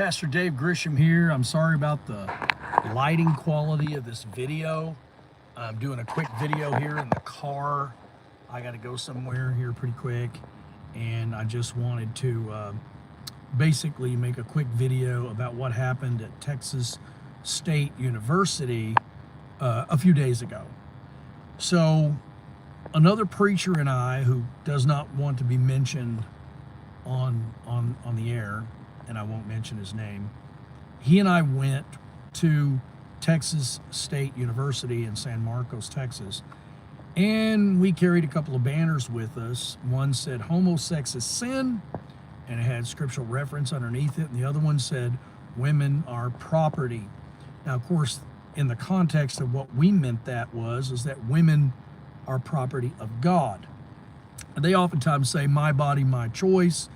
Pastor Dave Grisham here. I'm sorry about the lighting quality of this video. I'm doing a quick video here in the car. I got to go somewhere here pretty quick, and I just wanted to basically make a quick video about what happened at Texas State University a few days ago. So another preacher and I, who does not want to be mentioned on the air, and I won't mention his name, he and I went to Texas State University in San Marcos, Texas, and we carried a couple of banners with us. One said "Homosex is sin," and it had scriptural reference underneath it, and the other one said "Women are property." Now, of course, in the context of what we meant that is that women are property of God. And they oftentimes say, "My body, my choice.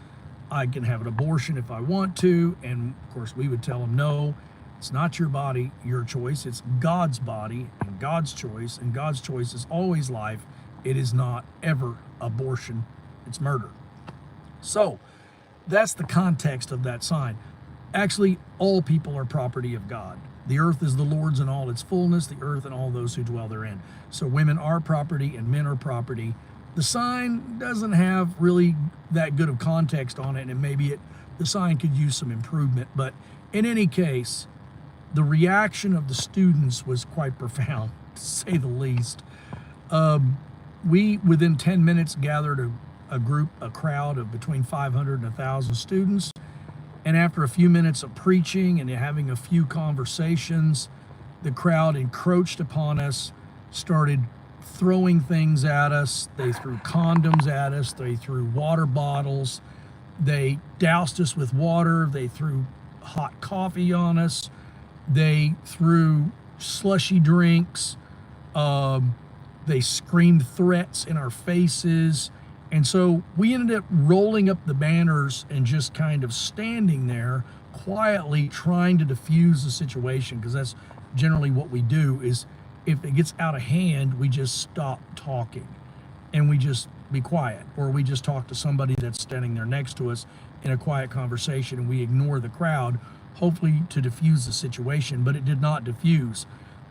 I can have an abortion if I want to." And of course, we would tell them, no, it's not your body, your choice. It's God's body and God's choice. And God's choice is always life. It is not ever abortion. It's murder. So that's the context of that sign. Actually, all people are property of God. The earth is the Lord's in all its fullness, the earth and all those who dwell therein. So women are property and men are property. The sign doesn't have really that good of context on it, and maybe the sign could use some improvement. But in any case, the reaction of the students was quite profound, to say the least. We, within 10 minutes, gathered a crowd of between 500 and 1,000 students. And after a few minutes of preaching and having a few conversations, the crowd encroached upon us, started throwing things at us. They threw condoms at us. They threw water bottles. They doused us with water. They threw hot coffee on us. They threw slushy drinks. They screamed threats in our faces. And so we ended up rolling up the banners and just kind of standing there quietly trying to diffuse the situation, because that's generally what we do. Is if it gets out of hand, we just stop talking and we just be quiet, or we just talk to somebody that's standing there next to us in a quiet conversation, and we ignore the crowd, hopefully to diffuse the situation. But it did not diffuse.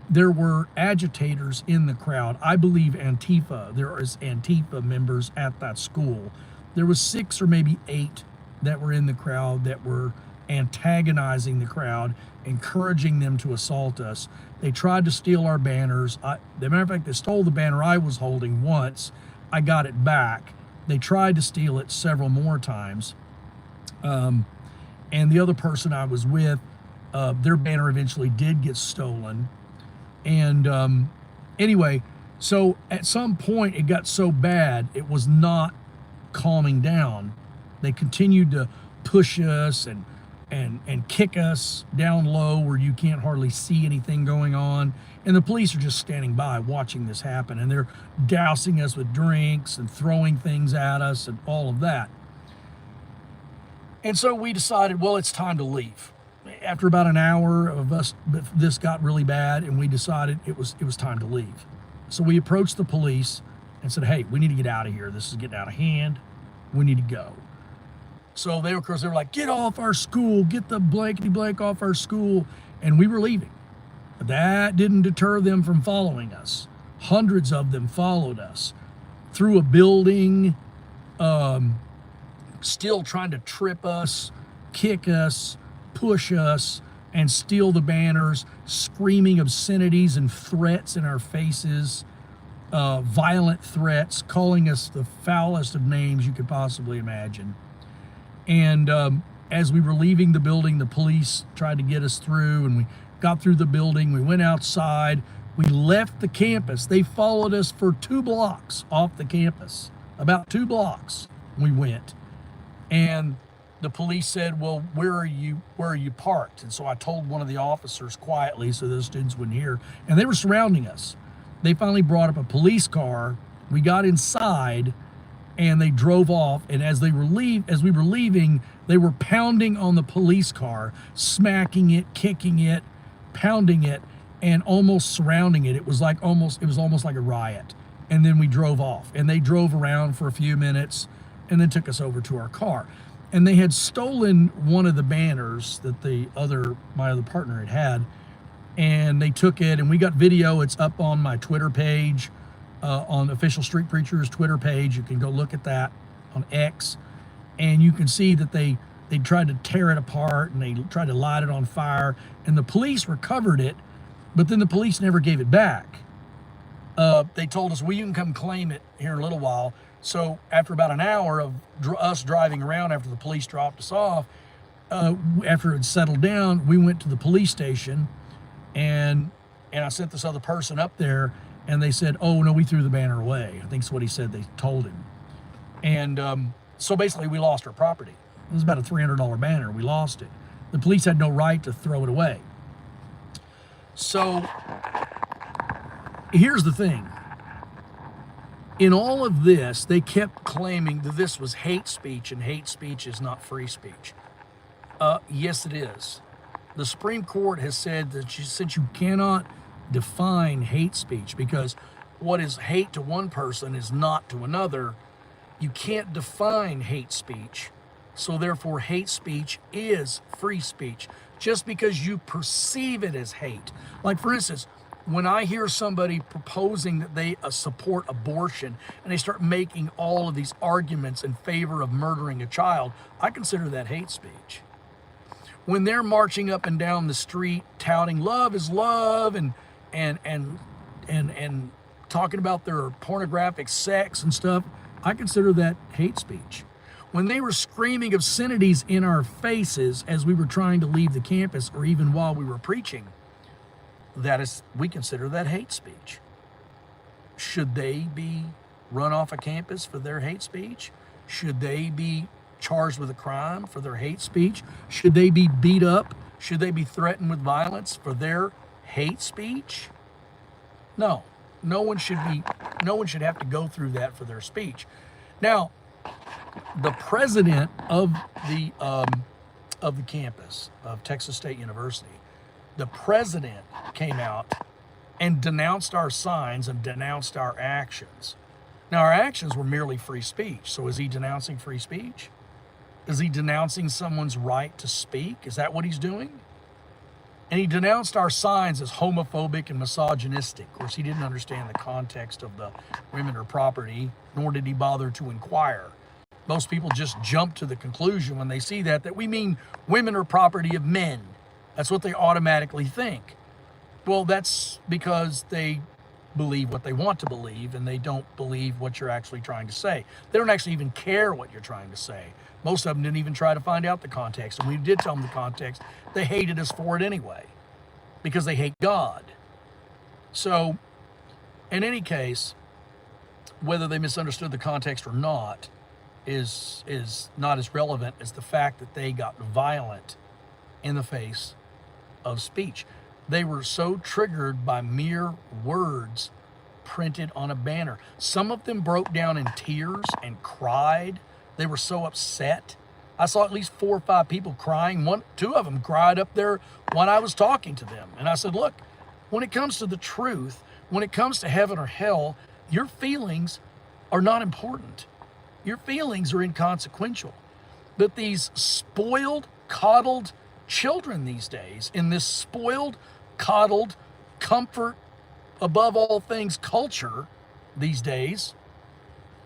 There were agitators in the crowd. I believe Antifa. There is Antifa members at that school. There was 6 or maybe 8 that were in the crowd that were antagonizing the crowd, encouraging them to assault us. They tried to steal our banners. As a matter of fact, they stole the banner I was holding once. I got it back. They tried to steal it several more times. And the other person I was with, their banner eventually did get stolen. And anyway, so at some point it got so bad, it was not calming down. They continued to push us and kick us down low where you can't hardly see anything going on. And the police are just standing by watching this happen, and they're dousing us with drinks and throwing things at us and all of that. And so we decided, well, it's time to leave. After about an hour of us, this got really bad, and we decided it was time to leave. So we approached the police and said, hey, we need to get out of here. This is getting out of hand. We need to go. So they were like, get off our school, get the blankety blank off our school. And we were leaving. But that didn't deter them from following us. Hundreds of them followed us through a building, still trying to trip us, kick us, push us, and steal the banners, screaming obscenities and threats in our faces, violent threats, calling us the foulest of names you could possibly imagine. And as we were leaving the building, the police tried to get us through, and we got through the building. We went outside. We left the campus. They followed us for 2 blocks off the campus. About 2 blocks we went. And the police said, well, where are you parked? And so I told one of the officers quietly so those students wouldn't hear. And they were surrounding us. They finally brought up a police car. We got inside, and they drove off. And as we were leaving, they were pounding on the police car, smacking it, kicking it, pounding it, and almost surrounding it. It was almost like a riot. And then we drove off, and they drove around for a few minutes and then took us over to our car. and they had stolen one of the banners that my other partner had, and they took it, and we got video. It's up on my Twitter page, on Official Street Preachers Twitter page. You can go look at that on X, and you can see that they tried to tear it apart, and they tried to light it on fire, and the police recovered it, but then the police never gave it back. They told us, well, you can come claim it here in a little while. So after about an hour of us driving around after the police dropped us off, after it settled down, we went to the police station, and I sent this other person up there, and they said, oh, no, we threw the banner away. I think that's what he said. They told him. And so basically we lost our property. It was about a $300 banner. We lost it. The police had no right to throw it away. So here's the thing. In all of this, they kept claiming that this was hate speech, and hate speech is not free speech. Yes, it is. The Supreme Court has said that since you cannot define hate speech, because what is hate to one person is not to another, you can't define hate speech. So therefore, hate speech is free speech, just because you perceive it as hate. Like, for instance, when I hear somebody proposing that they support abortion, and they start making all of these arguments in favor of murdering a child, I consider that hate speech. When they're marching up and down the street touting love is love, and talking about their pornographic sex and stuff, I consider that hate speech. When they were screaming obscenities in our faces as we were trying to leave the campus, or even while we were preaching, we consider that hate speech. Should they be run off a campus for their hate speech? Should they be charged with a crime for their hate speech? Should they be beat up? Should they be threatened with violence for their hate speech? No. No one should have to go through that for their speech. Now, the president of the campus of Texas State University, the president came out and denounced our signs and denounced our actions. Now, our actions were merely free speech. So is he denouncing free speech? Is he denouncing someone's right to speak? Is that what he's doing? And he denounced our signs as homophobic and misogynistic. Of course, he didn't understand the context of the women or property, nor did he bother to inquire. Most people just jump to the conclusion when they see that we mean women are property of men. That's what they automatically think. Well, that's because they believe what they want to believe, and they don't believe what you're actually trying to say. They don't actually even care what you're trying to say. Most of them didn't even try to find out the context. And we did tell them the context. They hated us for it anyway, because they hate God. So, in any case, whether they misunderstood the context or not is not as relevant as the fact that they got violent in the face of speech. They were so triggered by mere words printed on a banner. Some of them broke down in tears and cried. They were so upset. I saw at least 4 or 5 people crying. 2 of them cried up there when I was talking to them. And I said, look, when it comes to the truth, when it comes to heaven or hell, your feelings are not important. Your feelings are inconsequential. But these spoiled, coddled children these days, in this spoiled, coddled, comfort above all things culture these days,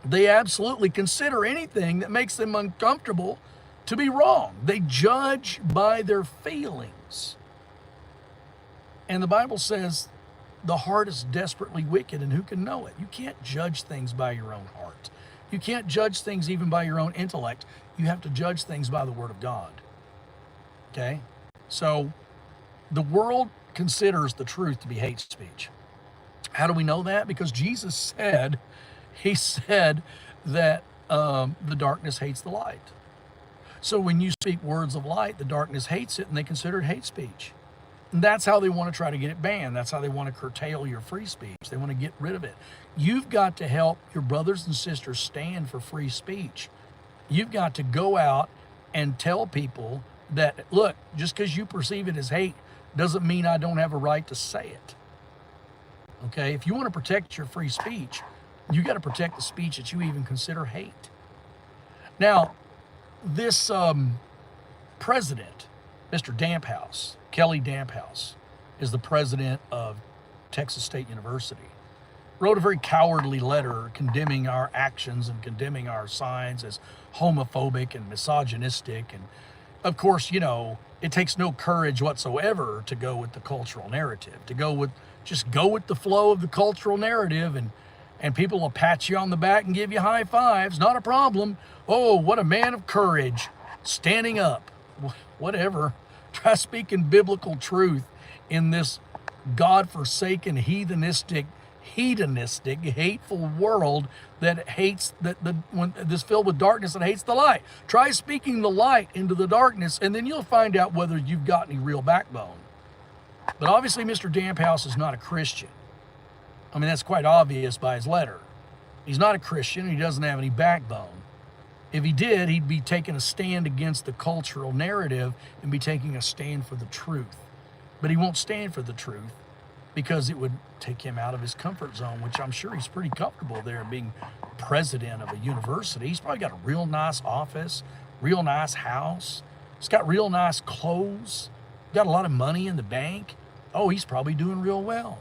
they absolutely consider anything that makes them uncomfortable to be wrong. They judge by their feelings. And the Bible says the heart is desperately wicked, and who can know it? You can't judge things by your own heart. You can't judge things even by your own intellect. You have to judge things by the Word of God. Okay? So the world considers the truth to be hate speech. How do we know that? Because Jesus said, he said that the darkness hates the light. So when you speak words of light, the darkness hates it, and they consider it hate speech. And that's how they want to try to get it banned. That's how they want to curtail your free speech. They want to get rid of it. You've got to help your brothers and sisters stand for free speech. You've got to go out and tell people that, look, just because you perceive it as hate doesn't mean I don't have a right to say it. Okay? If you want to protect your free speech, you got to protect the speech that you even consider hate. Now, this president, Mr. Damphouse, Kelly Damphouse, is the president of Texas State University, wrote a very cowardly letter condemning our actions and condemning our signs as homophobic and misogynistic. And of course, you know, it takes no courage whatsoever to go with the cultural narrative, to just go with the flow of the cultural narrative, and people will pat you on the back and give you high fives. Not a problem. Oh, what a man of courage, standing up. Whatever. Try speaking biblical truth in this God-forsaken, hedonistic, hateful world that hates when this filled with darkness and hates the light. Try speaking the light into the darkness, and then you'll find out whether you've got any real backbone. But obviously, Mr. Damphouse is not a Christian. I mean, that's quite obvious by his letter. He's not a Christian. He doesn't have any backbone. If he did, he'd be taking a stand against the cultural narrative and be taking a stand for the truth. But he won't stand for the truth because it would take him out of his comfort zone, which I'm sure he's pretty comfortable there being president of a university. He's probably got a real nice office, real nice house. He's got real nice clothes, got a lot of money in the bank. Oh, he's probably doing real well.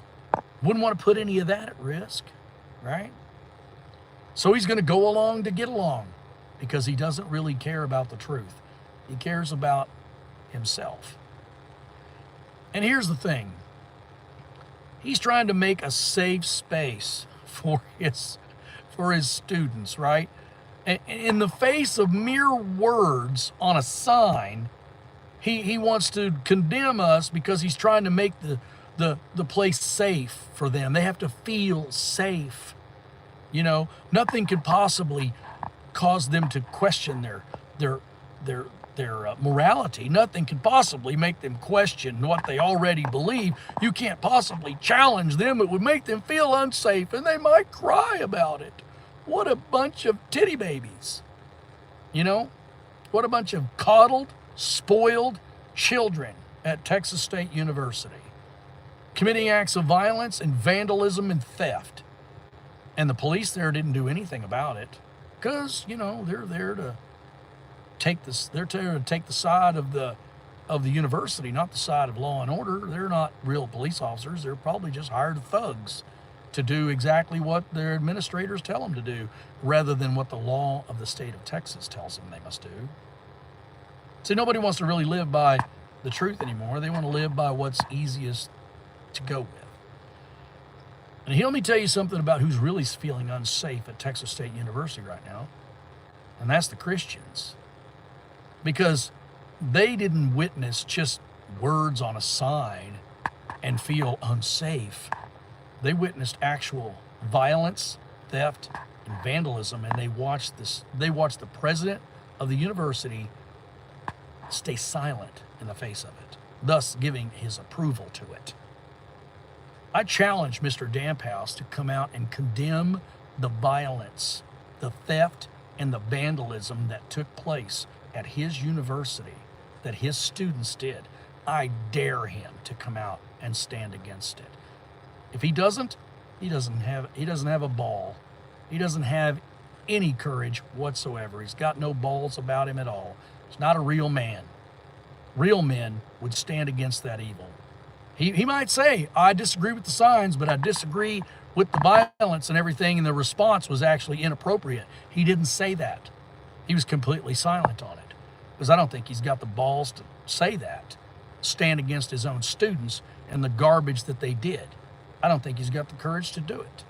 Wouldn't want to put any of that at risk, right? So he's going to go along to get along because he doesn't really care about the truth. He cares about himself. And here's the thing. He's trying to make a safe space for his students, right? And in the face of mere words on a sign, he wants to condemn us because he's trying to make the place safe for them. They have to feel safe. You know, nothing could possibly cause them to question their morality. Nothing could possibly make them question what they already believe. You can't possibly challenge them. It would make them feel unsafe, and they might cry about it. What a bunch of titty babies. You know, what a bunch of coddled, spoiled children at Texas State University, committing acts of violence and vandalism and theft. And the police there didn't do anything about it because, you know, they're there to take this. They're there to take the side of the university, not the side of law and order. They're not real police officers. They're probably just hired thugs to do exactly what their administrators tell them to do, rather than what the law of the state of Texas tells them they must do. See, nobody wants to really live by the truth anymore. They want to live by what's easiest to go with. And let me tell you something about who's really feeling unsafe at Texas State University right now, and that's the Christians. Because they didn't witness just words on a sign and feel unsafe. They witnessed actual violence, theft, and vandalism, and they watched the president of the university stay silent in the face of it, thus giving his approval to it. I challenge Mr. Damphouse to come out and condemn the violence, the theft, and the vandalism that took place at his university, that his students did. I dare him to come out and stand against it. If he doesn't, he doesn't have a ball. He doesn't have any courage whatsoever. He's got no balls about him at all. He's not a real man. Real men would stand against that evil. He might say, I disagree with the signs, but I disagree with the violence and everything, and the response was actually inappropriate. He didn't say that. He was completely silent on it, because I don't think he's got the balls to say that, stand against his own students and the garbage that they did. I don't think he's got the courage to do it.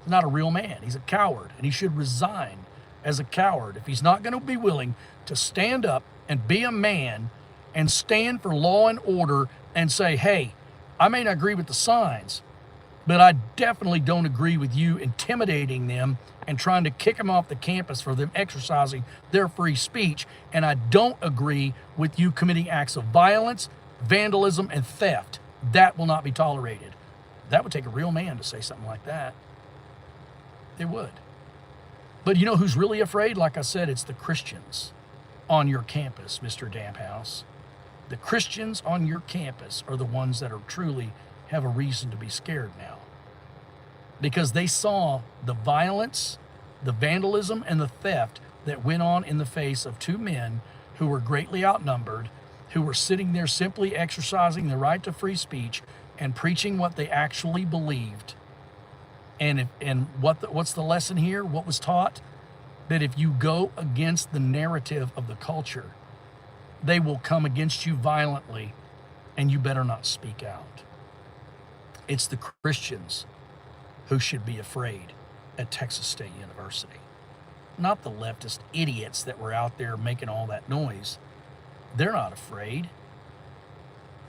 He's not a real man. He's a coward, and he should resign as a coward if he's not going to be willing to stand up and be a man and stand for law and order and say, hey, I may not agree with the signs, but I definitely don't agree with you intimidating them and trying to kick them off the campus for them exercising their free speech. And I don't agree with you committing acts of violence, vandalism, and theft. That will not be tolerated. That would take a real man to say something like that. It would. But you know who's really afraid? Like I said, it's the Christians on your campus, Mr. Damphouse. The Christians on your campus are the ones that are truly have a reason to be scared now, because they saw the violence, the vandalism, and the theft that went on in the face of two men who were greatly outnumbered, who were sitting there simply exercising their right to free speech and preaching what they actually believed. And what's the lesson here? What was taught? That if you go against the narrative of the culture, they will come against you violently, and you better not speak out. It's the Christians who should be afraid at Texas State University, not the leftist idiots that were out there making all that noise. They're not afraid.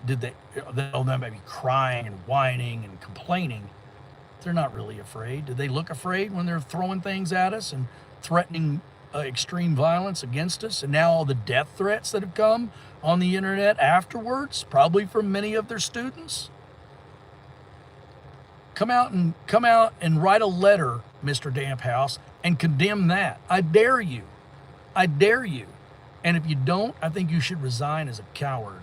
They'll maybe crying and whining and complaining. They're not really afraid. Do they look afraid when they're throwing things at us and threatening extreme violence against us? And now all the death threats that have come on the internet afterwards, probably from many of their students. Come out and write a letter, Mr. Damp House, and condemn that. I dare you. I dare you. And if you don't, I think you should resign as a coward.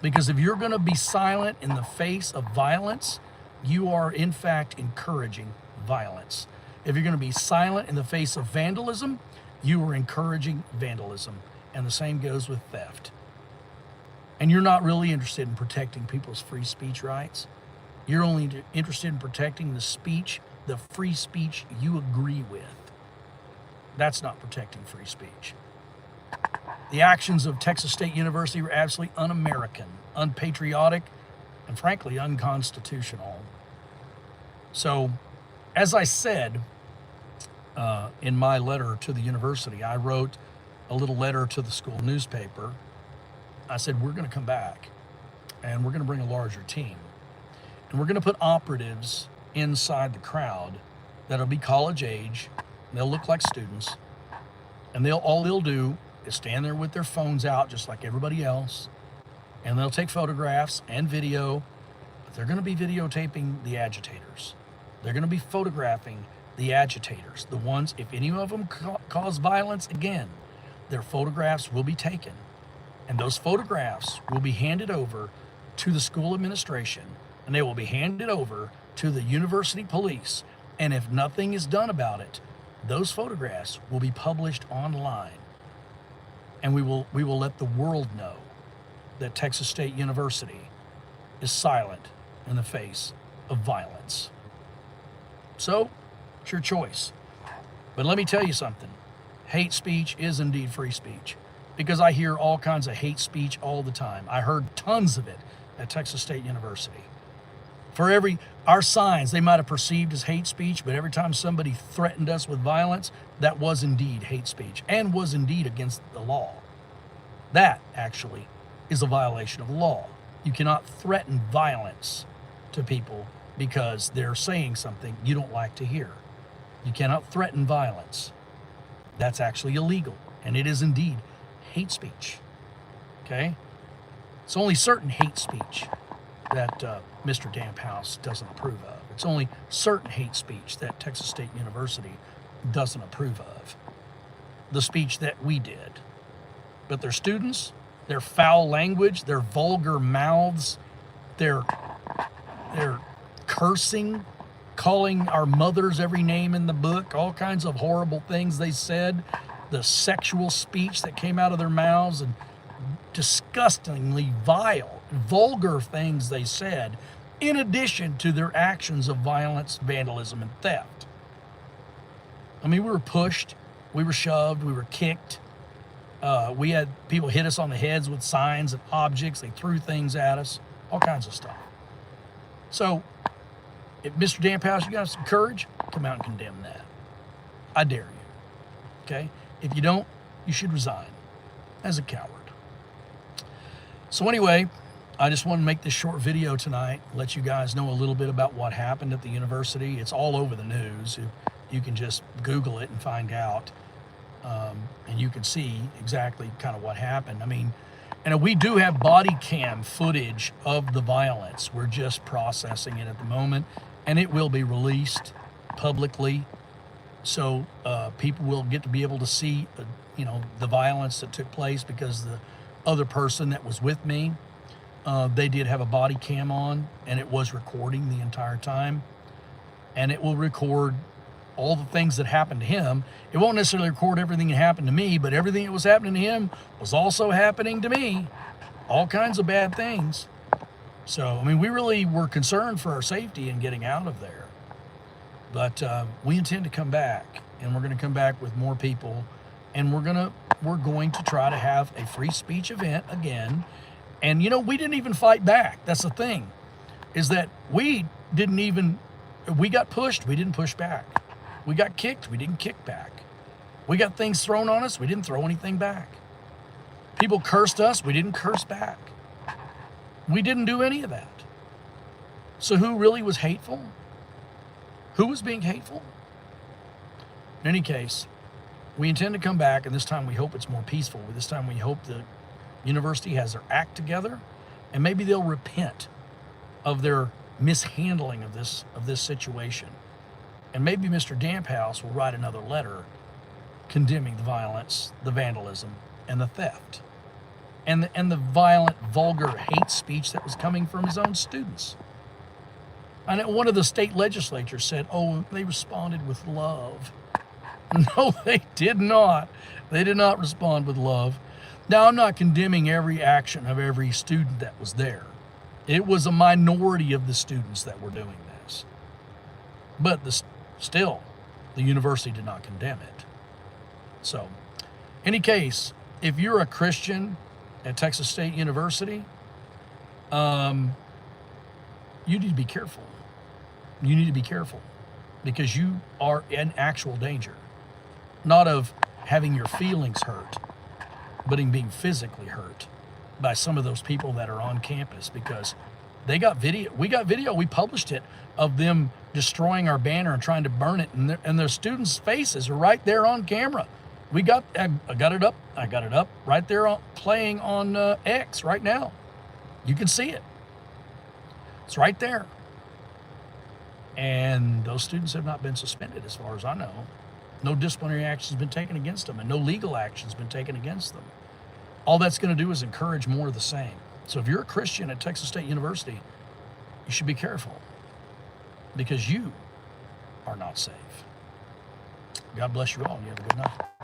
Because if you're going to be silent in the face of violence, you are in fact encouraging violence. If you're going to be silent in the face of vandalism, you are encouraging vandalism. And the same goes with theft. And you're not really interested in protecting people's free speech rights. You're only interested in protecting the free speech you agree with. That's not protecting free speech. The actions of Texas State University were absolutely un-American, unpatriotic, and frankly, unconstitutional. So, as I said in my letter to the university, I wrote a little letter to the school newspaper. I said, we're going to come back, and we're going to bring a larger team. And we're going to put operatives inside the crowd that'll be college age. They'll look like students. And all they'll do is stand there with their phones out just like everybody else. And they'll take photographs and video. But they're going to be videotaping the agitators. They're going to be photographing the agitators. The ones, if any of them cause violence again, their photographs will be taken. And those photographs will be handed over to the school administration. And they will be handed over to the university police. And if nothing is done about it, those photographs will be published online. And we will let the world know that Texas State University is silent in the face of violence. So, it's your choice. But let me tell you something. Hate speech is indeed free speech. Because I hear all kinds of hate speech all the time. I heard tons of it at Texas State University. For our signs, they might have perceived as hate speech, but every time somebody threatened us with violence, that was indeed hate speech and was indeed against the law. That, actually, is a violation of the law. You cannot threaten violence to people because they're saying something you don't like to hear. You cannot threaten violence. That's actually illegal, and it is indeed hate speech. Okay? It's only certain hate speech that Mr. Damp House doesn't approve of. It's only certain hate speech that Texas State University doesn't approve of. The speech that we did. But their students, their foul language, their vulgar mouths, their cursing, calling our mothers every name in the book, all kinds of horrible things they said, the sexual speech that came out of their mouths, and disgustingly vile, vulgar things they said, in addition to their actions of violence, vandalism, and theft. I mean, we were pushed, we were shoved, we were kicked. We had people hit us on the heads with signs and objects. They threw things at us, all kinds of stuff. So, if Mr. Damp House, you got some courage, come out and condemn that. I dare you. Okay? If you don't, you should resign as a coward. So anyway, I just want to make this short video tonight, let you guys know a little bit about what happened at the university. It's all over the news. You can just Google it and find out. And you can see exactly kind of what happened. I mean, and we do have body cam footage of the violence. We're just processing it at the moment, and it will be released publicly. So people will get to be able to see, the violence that took place, because the other person that was with me, they did have a body cam on, and it was recording the entire time. And it will record all the things that happened to him. It won't necessarily record everything that happened to me, but everything that was happening to him was also happening to me. All kinds of bad things. So, I mean, we really were concerned for our safety in getting out of there. But we intend to come back, and we're going to come back with more people, and we're going to try to have a free speech event again. And, you know, we didn't even fight back. That's the thing, is that we got pushed, we didn't push back. We got kicked, we didn't kick back. We got things thrown on us, we didn't throw anything back. People cursed us, we didn't curse back. We didn't do any of that. So who really was hateful? Who was being hateful? In any case, we intend to come back, and this time we hope it's more peaceful. This time we hope the university has their act together, and maybe they'll repent of their mishandling of this situation. And maybe Mr. Damphouse will write another letter condemning the violence, the vandalism, and the theft, and the violent, vulgar hate speech that was coming from his own students. And one of the state legislatures said, oh, they responded with love. No, they did not. They did not respond with love. Now, I'm not condemning every action of every student that was there. It was a minority of the students that were doing this. But still, the university did not condemn it. So, in any case, if you're a Christian at Texas State University, you need to be careful. You need to be careful because you are in actual danger, not of having your feelings hurt, but in being physically hurt by some of those people that are on campus, because they got video. We got video. We published it of them destroying our banner and trying to burn it, and their students' faces are right there on camera. I got it up. I got it up right there playing on X right now. You can see it. It's right there. And those students have not been suspended as far as I know. No disciplinary action has been taken against them, and no legal action has been taken against them. All that's going to do is encourage more of the same. So if you're a Christian at Texas State University, you should be careful because you are not safe. God bless you all, and you have a good night.